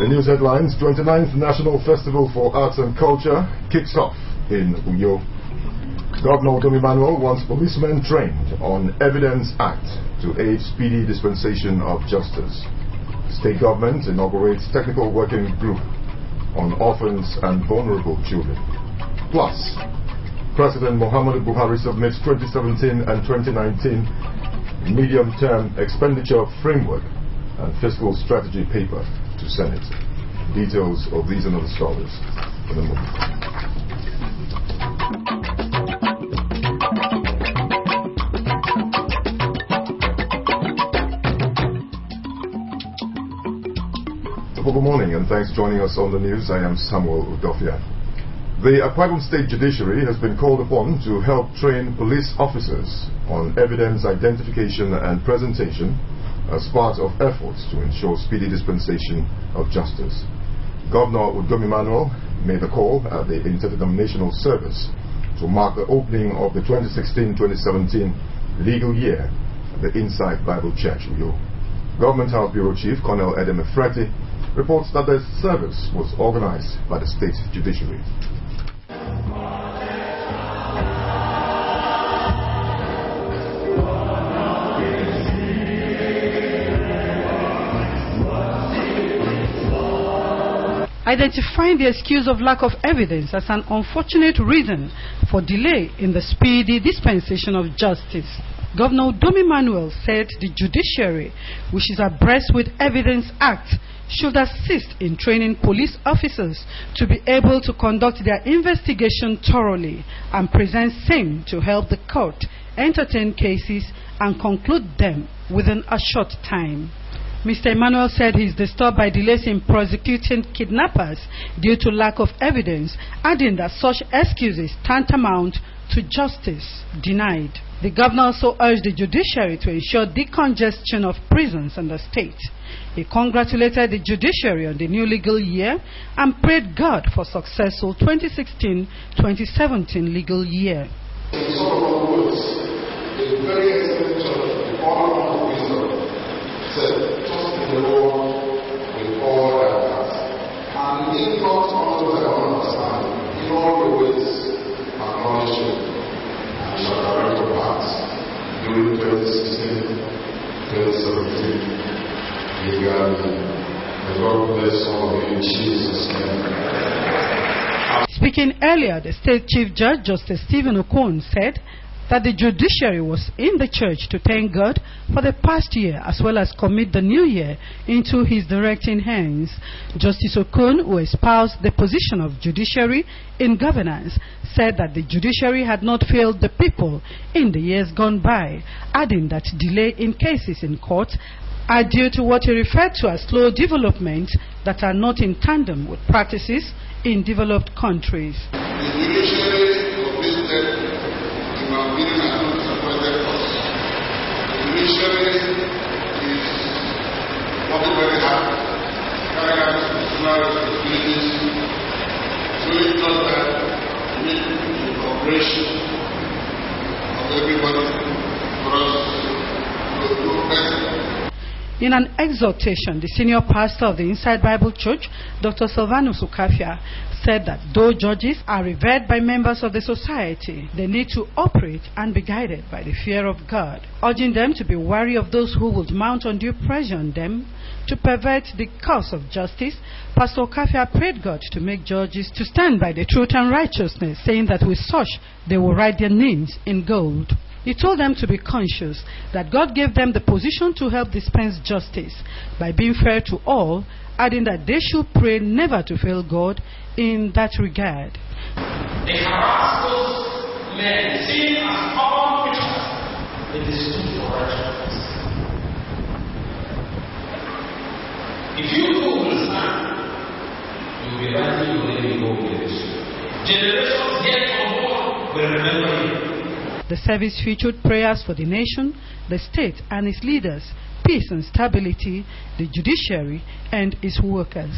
news headlines: 29th National Festival for Arts and Culture kicks off in Uyo. Governor Udom Emmanuel wants policemen trained on Evidence Act to aid speedy dispensation of justice. State government inaugurates technical working group on orphans and vulnerable children. Plus, President Muhammadu Buhari submits 2017 and 2019 medium-term expenditure framework and fiscal strategy paper to Senate. Details of these and other stories in a moment. Good morning and thanks for joining us on the news. I am Samuel Udofia. The Akwa Ibom State Judiciary has been called upon to help train police officers on evidence identification and presentation as part of efforts to ensure speedy dispensation of justice. Governor Udom Emmanuel made a call at the interdenominational service to mark the opening of the 2016-2017 legal year at the Inside Bible Church, Uyo. Government House Bureau Chief Colonel Edem Efreti reports that the service was organized by the state judiciary. Identifying the excuse of lack of evidence as an unfortunate reason for delay in the speedy dispensation of justice, Governor Udom Emmanuel said the judiciary, which is abreast with Evidence Act, should assist in training police officers to be able to conduct their investigation thoroughly and present same to help the court entertain cases and conclude them within a short time. Mr. Emmanuel said he is disturbed by delays in prosecuting kidnappers due to lack of evidence, adding that such excuses tantamount to justice denied. The governor also urged the judiciary to ensure decongestion of prisons in the state. He congratulated the judiciary on the new legal year and prayed God for successful 2016-2017 legal year. The Lord with all thy heart, and lean not unto thy own understanding, in all your ways acknowledge him, and he shall direct your paths. During 2016-2017, legally, the Lord bless all of you in Jesus' name. Speaking earlier, the State Chief Judge Justice Stephen Okon said that the judiciary was in the church to thank God for the past year as well as commit the new year into his directing hands. Justice Okon, who espoused the position of judiciary in governance, said that the judiciary had not failed the people in the years gone by, adding that delay in cases in court are due to what he referred to as slow development that are not in tandem with practices in developed countries. The judiciary completed being an disappointed cause. The judiciary is working very hard, carrying out institutional responsibilities, so it's not that we need the cooperation of everybody for us to do better. In an exhortation, the senior pastor of the Inside Bible Church, Dr. Silvanus Ukafia, said that though judges are revered by members of the society, they need to operate and be guided by the fear of God, urging them to be wary of those who would mount undue pressure on them to pervert the cause of justice. Pastor Ukafia prayed God to make judges to stand by the truth and righteousness, saying that with such they will write their names in gold. He told them to be conscious that God gave them the position to help dispense justice by being fair to all, adding that they should pray never to fail God in that regard. They harass those men seen as common creatures. It is good for righteousness. If you do understand, you will be writing your name in gold. Generations yet unborn will remember you. The service featured prayers for the nation, the state and its leaders, peace and stability, the judiciary and its workers.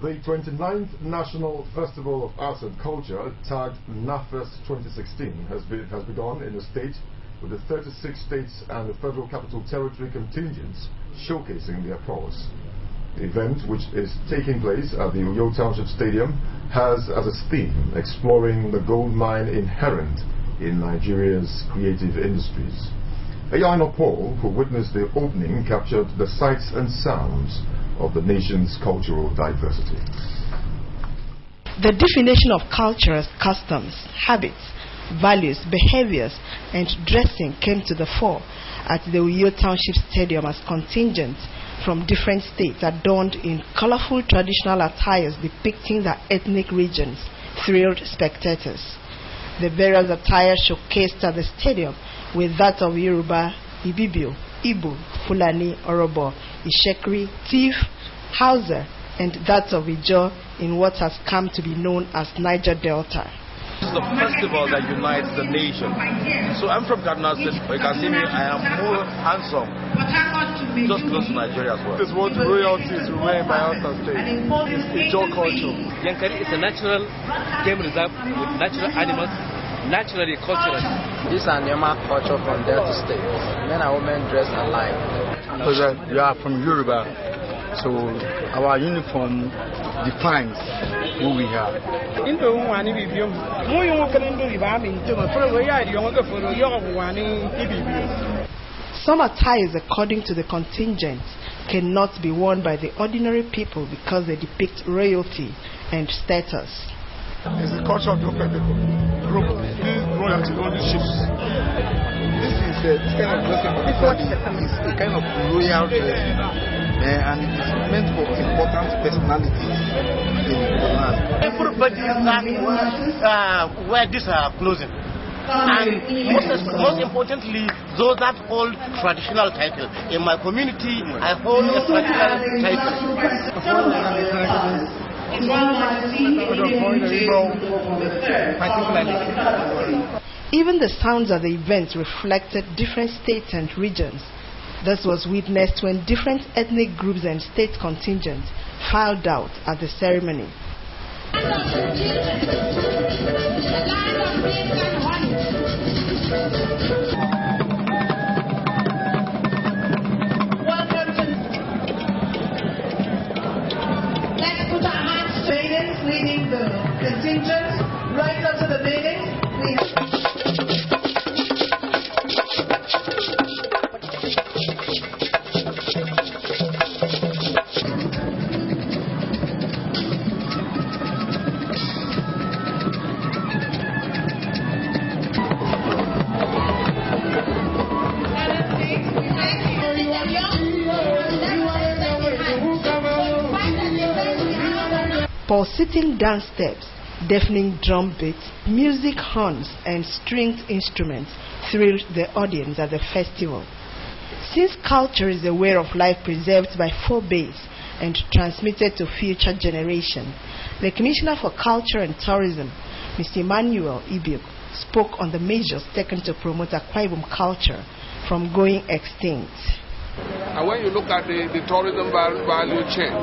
The 29th National Festival of Arts and Culture, tagged NAFEST 2016, has begun in the state, with the 36 states and the Federal Capital Territory contingents showcasing their prowess. The event, which is taking place at the Uyo Township Stadium, has as its theme exploring the gold mine inherent in Nigeria's creative industries. Ayano Paul, who witnessed the opening, captured the sights and sounds of the nation's cultural diversity. The definition of culture as customs, habits, values, behaviors, and dressing came to the fore at the Uyo Township Stadium as contingents from different states adorned in colorful traditional attires depicting their ethnic regions thrilled spectators. The various attire showcased at the stadium with that of Yoruba, Ibibio, Igbo, Fulani, Orobo, Ishekri, Tiv, Hausa, and that of Ijo in what has come to be known as Niger Delta. This is a festival that unites the nation. So I'm from Kaduna State, but you can see me, I am more handsome, just close to Nigeria as well. This is what royalty is remain in my house and state. It's Ijo culture. Yankari is a natural game reserve with natural animals, naturally cultural. This is an Nema culture from Delta State. Men and women dress alike. Because we are from Yoruba, so our uniform defines who we are. Some attires, according to the contingent, cannot be worn by the ordinary people because they depict royalty and status. It's the culture of the Ope people. These royalty only ships. This kind of dressing is a kind of royal dressing, and it is meant for important personalities in the land. Everybody wear this clothing, and most importantly, those that hold traditional title. In my community, I hold a traditional title. Even the sounds of the event reflected different states and regions. This was witnessed when different ethnic groups and state contingents filed out at the ceremony. Let's put our hands straight, leading the contingent right up to the building. Paul sitting down steps, deafening drum beats, music horns, and stringed instruments thrilled the audience at the festival. Since culture is a way of life preserved by forebears and transmitted to future generations, the Commissioner for Culture and Tourism, Mr. Emmanuel Ibiok, spoke on the measures taken to promote Akwa Ibom culture from going extinct. And when you look at the tourism value chain,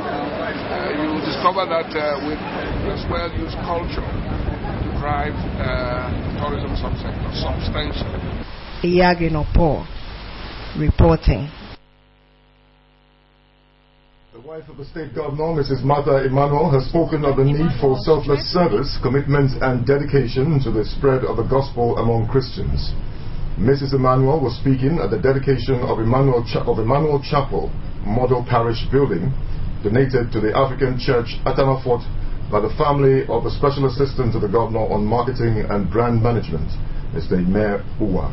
you discover that with this well-used culture to drive tourism subsector substantially. Iyagino Paul reporting. The wife of the state governor, Mrs. Martha Emmanuel, has spoken of the need for selfless service, commitment, and dedication to the spread of the gospel among Christians. Mrs. Emmanuel was speaking at the dedication of Emmanuel Chapel Model Parish Building, donated to the African Church at Anafort by the family of the Special Assistant to the Governor on Marketing and Brand Management, Mr. Ime Uwa.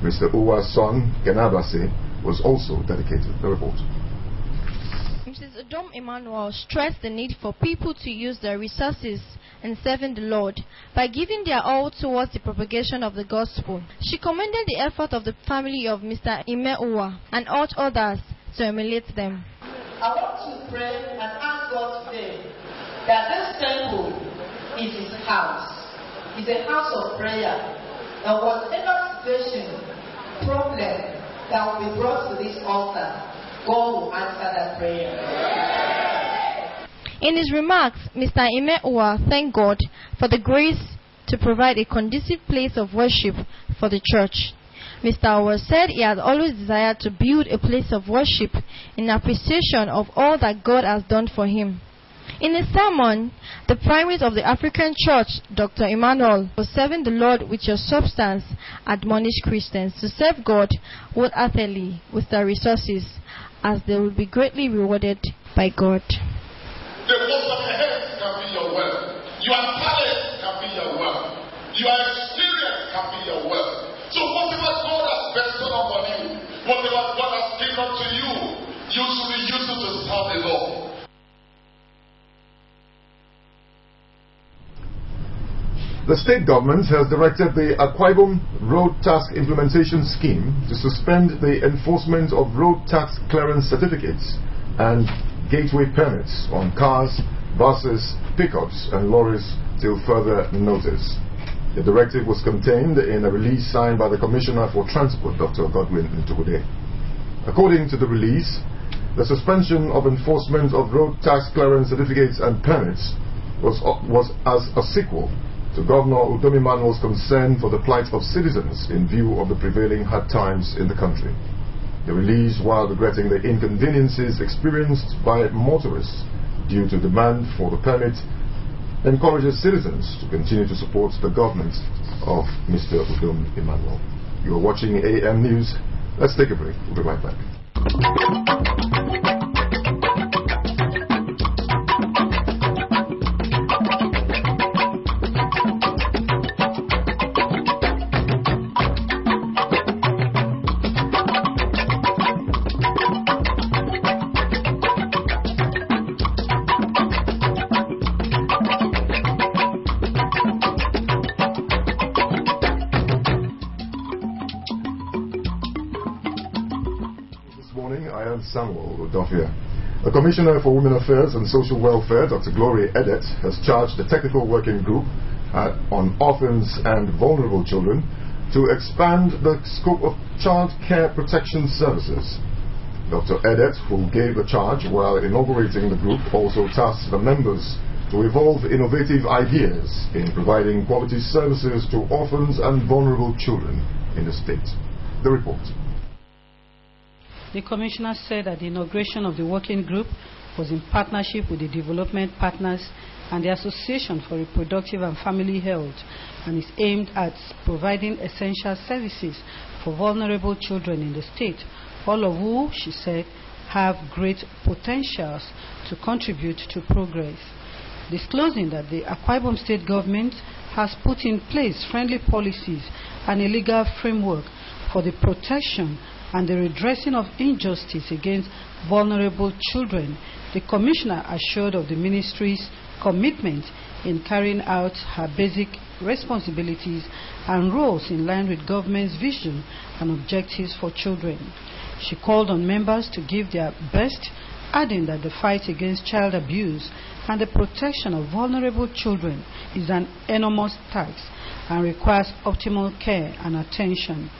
Mr. Uwa's son, Kenabase, was also dedicated. The report. Mrs. Odom Emmanuel stressed the need for people to use their resources and serving the Lord by giving their all towards the propagation of the gospel. She commended the effort of the family of Mr. Ime Uwa and urged others to emulate them. I want to pray and ask God today that this temple is His house. It's a house of prayer. And whatever situation, problem that will be brought to this altar, God will answer that prayer. In his remarks, Mr. Ime Uwa thanked God for the grace to provide a conducive place of worship for the church. Mr. Uwa said he had always desired to build a place of worship in appreciation of all that God has done for him. In a sermon, the primate of the African Church, Dr. Emmanuel, was serving the Lord with your substance, admonished Christians to serve God wholeheartedly with their resources, as they will be greatly rewarded by God. The most of your head can be your wealth. Your talent can be your wealth. Your experience can be your wealth. So whatever God has bestowed upon you, whatever God has given to you, you should be used to serve the Lord. The state government has directed the Akwa Ibom Road Tax Implementation Scheme to suspend the enforcement of road tax clearance certificates and gateway permits on cars, buses, pickups and lorries till further notice. The directive was contained in a release signed by the Commissioner for Transport, Dr. Godwin Ntugode. According to the release, the suspension of enforcement of road tax clearance certificates and permits was as a sequel to Governor Udom Emmanuel's concern for the plight of citizens in view of the prevailing hard times in the country. The release, while regretting the inconveniences experienced by motorists due to demand for the permit, encourages citizens to continue to support the government of Mr. Udom Emmanuel. You are watching AM News. Let's take a break. We'll be right back. Samuel Udofia. The Commissioner for Women Affairs and Social Welfare, Dr. Glory Edet, has charged the Technical Working Group on Orphans and Vulnerable Children to expand the scope of child care protection services. Dr. Edet, who gave the charge while inaugurating the group, also tasked the members to evolve innovative ideas in providing quality services to orphans and vulnerable children in the state. The report. The Commissioner said that the inauguration of the working group was in partnership with the development partners and the Association for Reproductive and Family Health, and is aimed at providing essential services for vulnerable children in the state, all of whom, she said, have great potentials to contribute to progress. Disclosing that the Akwa Ibom state government has put in place friendly policies and a legal framework for the protection and the redressing of injustice against vulnerable children, the Commissioner assured of the Ministry's commitment in carrying out her basic responsibilities and roles in line with government's vision and objectives for children. She called on members to give their best, adding that the fight against child abuse and the protection of vulnerable children is an enormous task and requires optimal care and attention.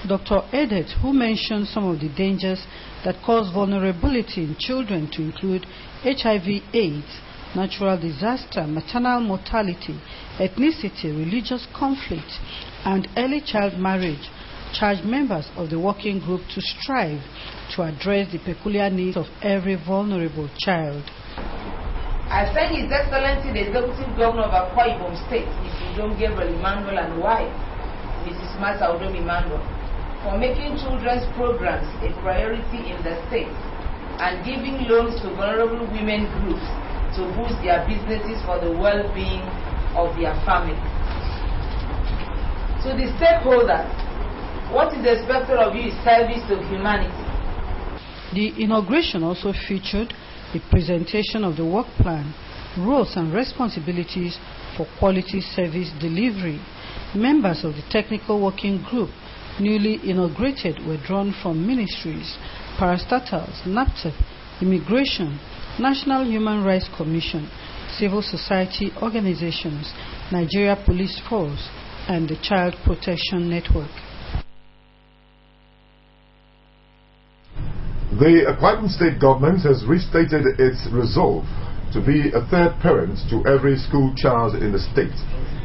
Dr. Edet, who mentioned some of the dangers that cause vulnerability in children to include HIV/AIDS, natural disaster, maternal mortality, ethnicity, religious conflict, and early child marriage, charged members of the working group to strive to address the peculiar needs of every vulnerable child. I thank His Excellency the Executive Governor of Akwa Ibom State, Mr. Udom Gabriel Emmanuel, and wife, Mrs. Martha Udom Emmanuel, for making children's programs a priority in the state and giving loans to vulnerable women groups to boost their businesses for the well-being of their family. To the stakeholders, what is expected of you is service to humanity. The inauguration also featured the presentation of the work plan, roles and responsibilities for quality service delivery. Members of the technical working group newly inaugurated were drawn from ministries, parastatals, NAPTEP, Immigration, National Human Rights Commission, civil society organizations, Nigeria Police Force, and the Child Protection Network. The Akwa Ibom state government has restated its resolve to be a third parent to every school child in the state,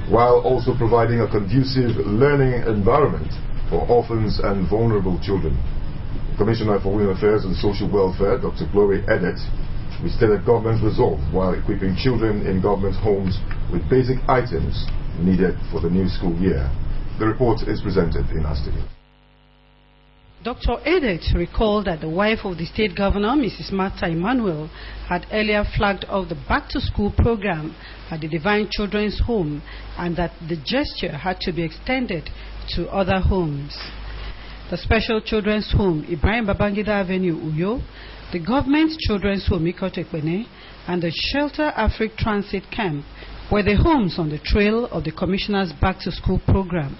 while also providing a conducive learning environment for orphans and vulnerable children. Commissioner for Women Affairs and Social Welfare, Dr. Glory Edet, restated government's resolve while equipping children in government homes with basic items needed for the new school year. The report is presented in our studio. Dr. Edet recalled that the wife of the state governor, Mrs. Martha Emmanuel, had earlier flagged off the back-to-school program at the Divine Children's Home and that the gesture had to be extended to other homes. The Special Children's Home, Ibrahim Babangida Avenue, Uyo, the Government Children's Home, Ikotekpene, and the Shelter Africa Transit Camp were the homes on the trail of the Commissioner's back-to-school program.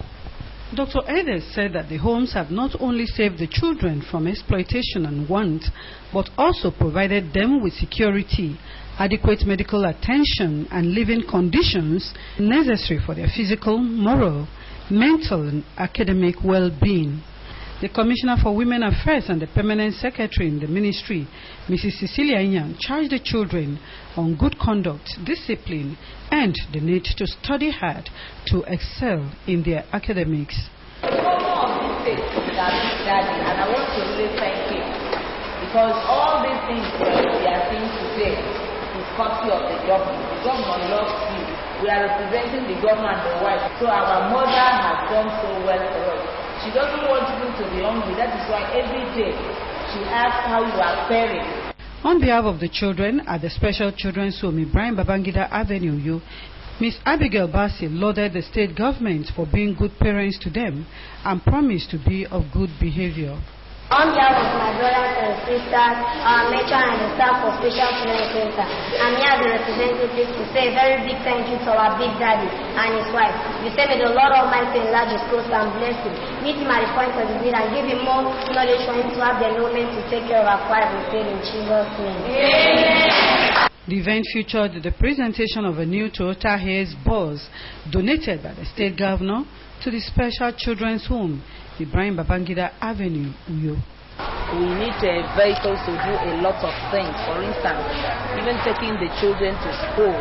Dr. Edes said that the homes have not only saved the children from exploitation and want, but also provided them with security, adequate medical attention, and living conditions necessary for their physical, moral, mental, and academic well-being. The Commissioner for Women Affairs and the Permanent Secretary in the Ministry, Mrs. Cecilia Inyan, charged the children on good conduct, discipline, and the need to study hard to excel in their academics. And I want to really thank him, because all these things we are seeing today is courtesy of the government. The government loves you. We are representing the government and the wife. So our mother has done so well for us. She doesn't want people to be hungry. That is why every day she asks how you are faring. On behalf of the children at the Special Children's Home, Ibrahim Babangida Avenue, U, Ms. Abigail Bassi lauded the state government for being good parents to them and promised to be of good behavior. On behalf of my brothers and sisters, our matron and the staff of Special Children's Center, I'm here as a representative to say a very big thank you to our big daddy and his wife. We say may the Lord Almighty enlarge his coast and bless him, meet him at the point of his need, and give him more knowledge for him to have the enrollment to take care of our choir and faith in Jesus' name. Amen. The event featured the presentation of a new Toyota Hiace bus donated by the state governor to the Special Children's Home, Ibrahim Babangida Avenue, Uyo. We need vehicles to do a lot of things. For instance, even taking the children to school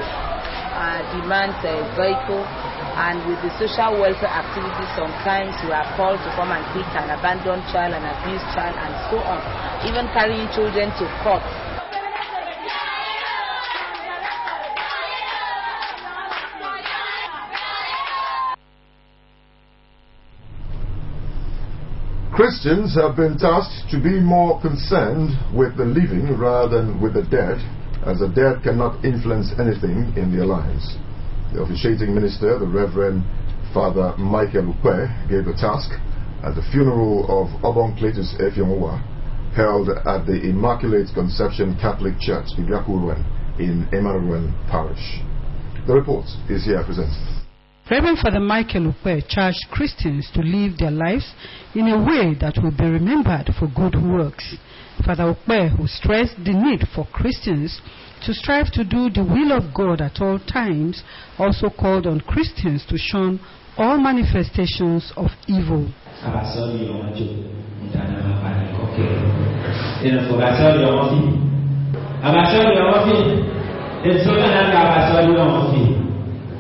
demands a vehicle, and with the social welfare activities, sometimes we are called to come and pick an abandoned child, an abused child, and so on. Even carrying children to court. Christians have been tasked to be more concerned with the living rather than with the dead, as the dead cannot influence anything in their lives. The officiating minister, the Reverend Father Michael Ukwe, gave the task at the funeral of Obon Cletus Efionwa, held at the Immaculate Conception Catholic Church, Ibiakurwen, in Emmanuel Parish. The report is here presented. Reverend Father Michael Ukwe charged Christians to live their lives in a way that will be remembered for good works. Father Ukwe, who stressed the need for Christians to strive to do the will of God at all times, also called on Christians to shun all manifestations of evil.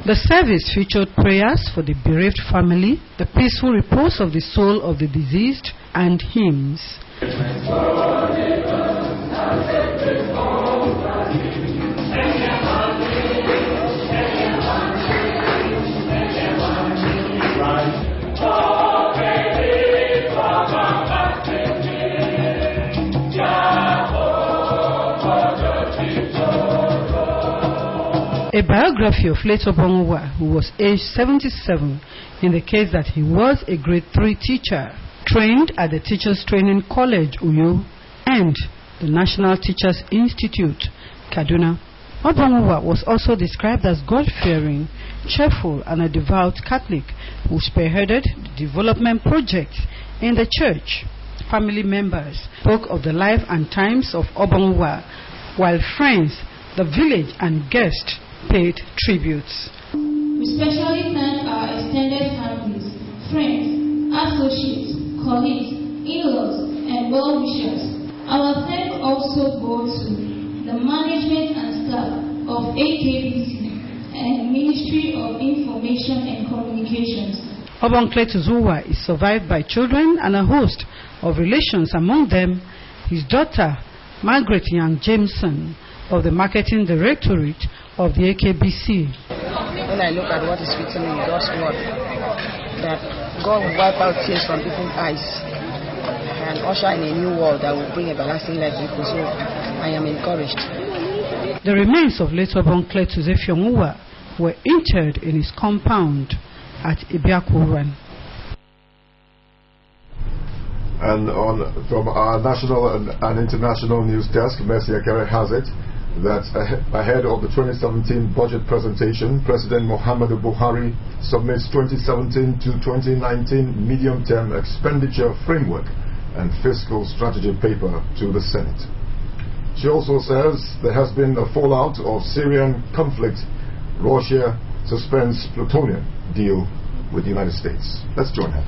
The service featured prayers for the bereaved family, the peaceful repose of the soul of the deceased, and hymns. A biography of late Obonwa, who was aged 77, indicates that he was a grade 3 teacher, trained at the Teachers Training College, Uyo, and the National Teachers Institute, Kaduna. Obonwa was also described as God-fearing, cheerful, and a devout Catholic who spearheaded the development projects in the church. Family members spoke of the life and times of Obonwa, while friends, the village, and guests paid tributes. We especially thank our extended families, friends, associates, colleagues, in-laws, and well-wishers. Our thanks also go to the management and staff of AKBC and Ministry of Information and Communications. Obonkletus Uwa is survived by children and a host of relations, among them his daughter, Margaret Young Jameson, of the Marketing Directorate of the AKBC. When I look at what is written in God's word, that God will wipe out tears from people's eyes and usher in a new world that will bring everlasting life to people, so I am encouraged. The remains of late Obonkletus Effiong Uwa were interred in his compound at Ibiakuran. And from our national and international news desk, Mercy Akere has it that ahead of the 2017 budget presentation, President Muhammadu Buhari submits 2017 to 2019 medium-term expenditure framework and fiscal strategy paper to the Senate. She also says there has been a fallout of Syrian conflict. Russia suspends plutonium deal with the United States. Let's join her.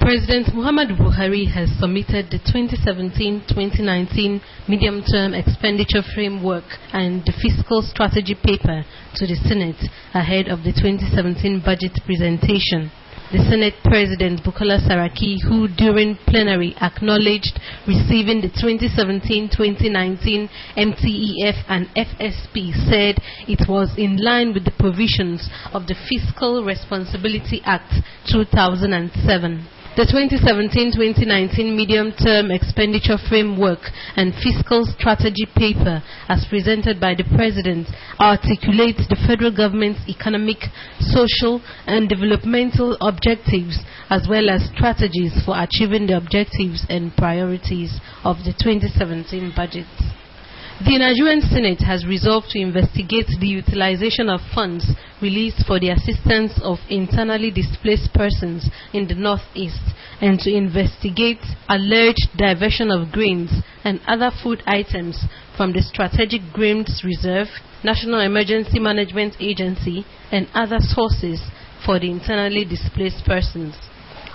President Muhammadu Buhari has submitted the 2017-2019 medium-term expenditure framework and the fiscal strategy paper to the Senate ahead of the 2017 budget presentation. The Senate President Bukola Saraki, who during plenary acknowledged receiving the 2017-2019 MTEF and FSP, said it was in line with the provisions of the Fiscal Responsibility Act 2007. The 2017-2019 medium-term expenditure framework and fiscal strategy paper, as presented by the President, articulates the federal government's economic, social, and developmental objectives, as well as strategies for achieving the objectives and priorities of the 2017 budget. The Nigerian Senate has resolved to investigate the utilization of funds released for the assistance of internally displaced persons in the Northeast and to investigate alleged diversion of grains and other food items from the Strategic Grains Reserve, National Emergency Management Agency, and other sources for the internally displaced persons.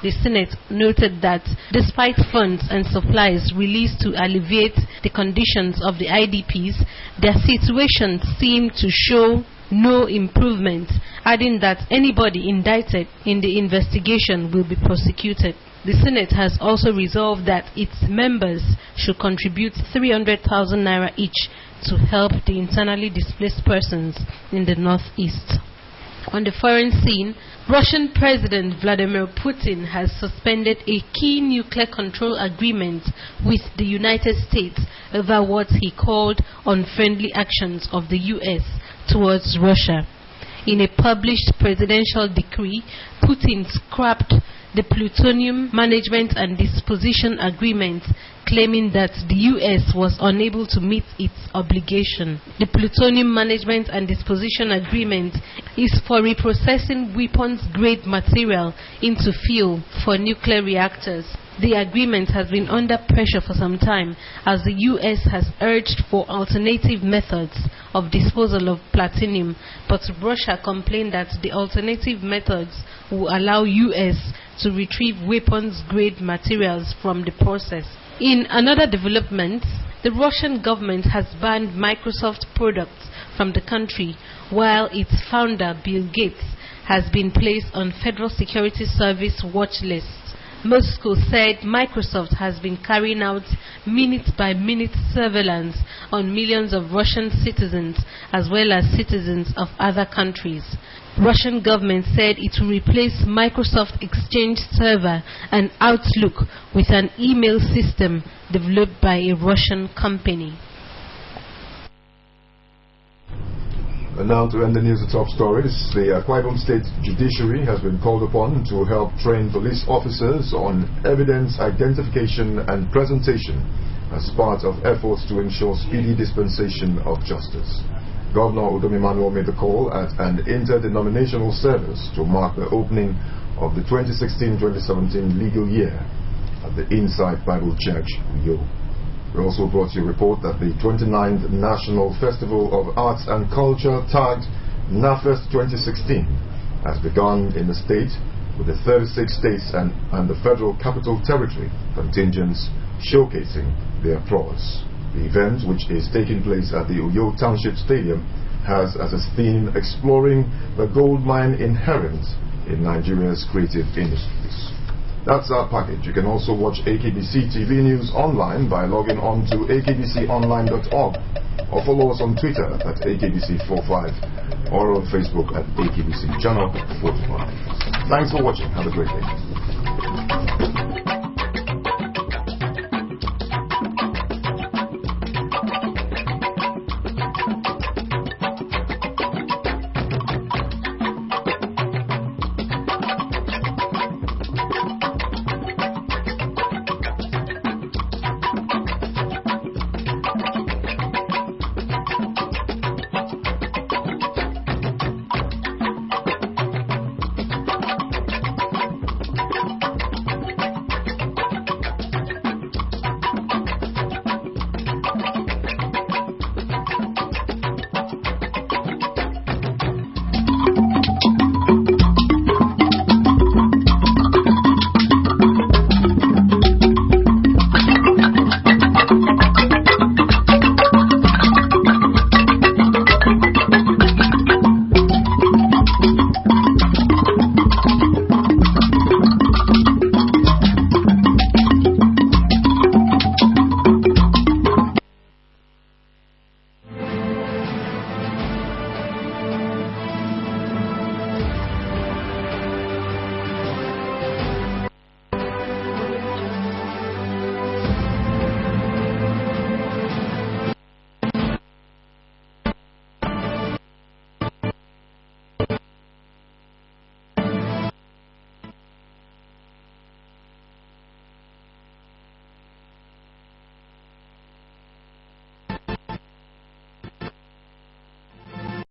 The Senate noted that despite funds and supplies released to alleviate the conditions of the IDPs, their situation seemed to show no improvement, adding that anybody indicted in the investigation will be prosecuted. The Senate has also resolved that its members should contribute 300,000 naira each to help the internally displaced persons in the Northeast. On the foreign scene, Russian President Vladimir Putin has suspended a key nuclear control agreement with the United States over what he called unfriendly actions of the U.S. towards Russia. In a published presidential decree, Putin scrapped the Plutonium Management and Disposition Agreement, claiming that the U.S. was unable to meet its obligation. The Plutonium Management and Disposition Agreement is for reprocessing weapons-grade material into fuel for nuclear reactors. The agreement has been under pressure for some time as the U.S. has urged for alternative methods of disposal of platinum, but Russia complained that the alternative methods will allow U.S. to retrieve weapons-grade materials from the process. In another development, the Russian government has banned Microsoft products from the country, while its founder, Bill Gates, has been placed on Federal Security Service watch lists. Moscow said Microsoft has been carrying out minute-by-minute surveillance on millions of Russian citizens as well as citizens of other countries. Russian government said it will replace Microsoft Exchange Server and Outlook with an email system developed by a Russian company. And now to end the news, the top stories. The Akwa Ibom State Judiciary has been called upon to help train police officers on evidence identification and presentation as part of efforts to ensure speedy dispensation of justice. Governor Udom Emmanuel made the call at an interdenominational service to mark the opening of the 2016-2017 legal year at the Insight Bible Church, Uyo. We also brought you a report that the 29th National Festival of Arts and Culture, tagged NAFEST 2016, has begun in the state with the 36 states and the Federal Capital Territory contingents showcasing their prowess. The event, which is taking place at the Uyo Township Stadium, has as its theme exploring the gold mine inherent in Nigeria's creative industries. That's our package. You can also watch AKBC TV News online by logging on to akbconline.org or follow us on Twitter at AKBC45 or on Facebook at AKBC Channel 45. Thanks for watching. Have a great day.